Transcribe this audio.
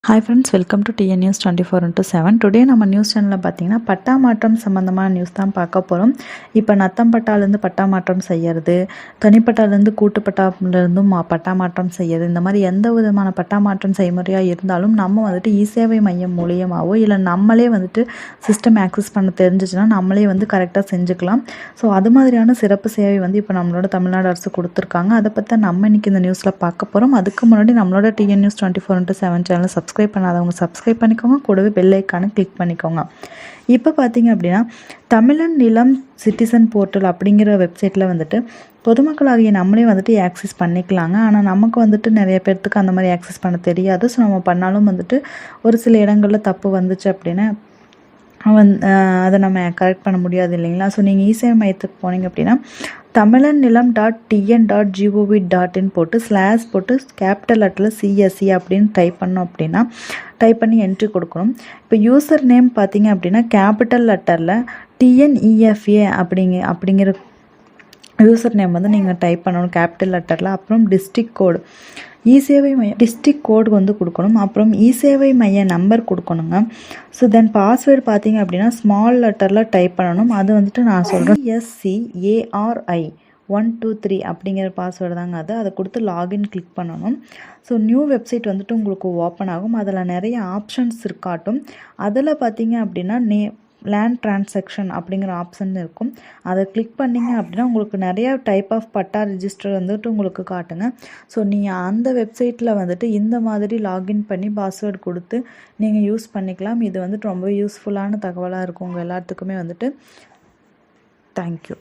Hi friends, welcome to TN news 24x7. Today நம்ம news சேனலில் பார்த்தீங்கன்னா பட்டா மாற்றம் சம்மந்தமான நியூஸ் தான் பார்க்க போகிறோம். இப்போ நத்தம் பட்டாலேருந்து பட்டா மாற்றம் செய்யறது, தனிப்பட்டாலேருந்து கூட்டு பட்டாலேருந்தும் பட்டா மாற்றம் செய்யறது, இந்த மாதிரி எந்த விதமான பட்டா மாற்றம் செய்முறையாக இருந்தாலும் நம்ம வந்துட்டு இ சேவை மையம் மூலியமாகவோ இல்லை நம்மளே வந்துட்டு சிஸ்டம் ஆக்சஸ் பண்ண தெரிஞ்சிச்சுன்னா நம்மளே வந்து கரெக்டாக செஞ்சுக்கலாம். ஸோ அது மாதிரியான சிறப்பு சேவை வந்து இப்போ நம்மளோட தமிழ்நாடு அரசு கொடுத்துருக்காங்க. அதை பற்றி நம்ம இன்றைக்கி இந்த நியூஸில் பார்க்க போகிறோம். அதுக்கு முன்னாடி நம்மளோட டிஎன் நியூஸ் 24x7 சேனலை சப்ஸ்கிரைப் பண்ணாதவங்க சப்ஸ்கிரைப் பண்ணிக்கோங்க, கூடவே பெல் ஐக்கானை கிளிக் பண்ணிக்கோங்க. இப்போ பார்த்தீங்க அப்படின்னா தமிழன் நிலம் சிட்டிசன் போர்ட்டல் அப்படிங்கிற வெப்சைட்டில் வந்துட்டு பொதுமக்களாகிய நம்மளே வந்துட்டு ஆக்சஸ் பண்ணிக்கலாங்க. ஆனால் நமக்கு வந்துட்டு நிறைய பேர்த்துக்கு அந்த மாதிரி ஆக்சஸ் பண்ண தெரியாது. ஸோ நம்ம பண்ணாலும் வந்துட்டு ஒரு சில இடங்களில் தப்பு வந்துச்சு அப்படின்னா அதை நம்ம கரெக்ட் பண்ண முடியாது இல்லைங்களா. ஸோ நீங்கள் இ-சேவை மையத்துக்கு போனீங்க அப்படின்னா தமிழன் நிலம் .tn.gov.in போட்டு ஸ்லாஷ் போட்டு கேபிட்டல் லெட்டரில் CSE அப்படின்னு டைப் பண்ணோம் அப்படின்னா டைப் பண்ணி என்ட்ரி கொடுக்கணும். இப்போ யூசர் நேம் பார்த்தீங்க அப்படின்னா கேபிட்டல் லெட்டரில் TNEFA அப்படிங்கிற யூசர் நேம் வந்து நீங்கள் டைப் பண்ணணும் கேபிட்டல் லெட்டரில். அப்புறம் டிஸ்ட்ரிக்ட் கோடு, இ-சேவை மைய டிஸ்ட்ரிக்ட் கோடு வந்து கொடுக்கணும். அப்புறம் இ-சேவை மைய நம்பர் கொடுக்கணுங்க. ஸோ தென் பாஸ்வேர்டு பார்த்தீங்க அப்படின்னா ஸ்மால் லெட்டரில் டைப் பண்ணணும். அது வந்துட்டு நான் சொல்கிறேன் SCARI 123 அப்படிங்கிற பாஸ்வேர்டு தாங்க அதை கொடுத்து லாகின் கிளிக் பண்ணணும். ஸோ நியூ வெப்சைட் வந்துட்டு உங்களுக்கு ஓப்பன் ஆகும். அதில் நிறைய ஆப்ஷன்ஸ் இருக்காட்டும். அதில் பார்த்தீங்க அப்படின்னா லேண்ட் டிரான்சாக்ஷன் அப்படிங்கிற ஆப்ஷன் இருக்கும். அதை கிளிக் பண்ணிங்க அப்படின்னா உங்களுக்கு நிறையா டைப் ஆஃப் பட்டா ரிஜிஸ்டர் வந்துட்டு உங்களுக்கு காட்டுங்க. ஸோ நீங்கள் அந்த வெப்சைட்டில் வந்துட்டு இந்த மாதிரி லாகின் பண்ணி பாஸ்வேர்டு கொடுத்து நீங்கள் யூஸ் பண்ணிக்கலாம். இது வந்துட்டு ரொம்ப யூஸ்ஃபுல்லான தகவலாக இருக்கும் உங்கள் எல்லாத்துக்குமே வந்துட்டு. தேங்க்யூ.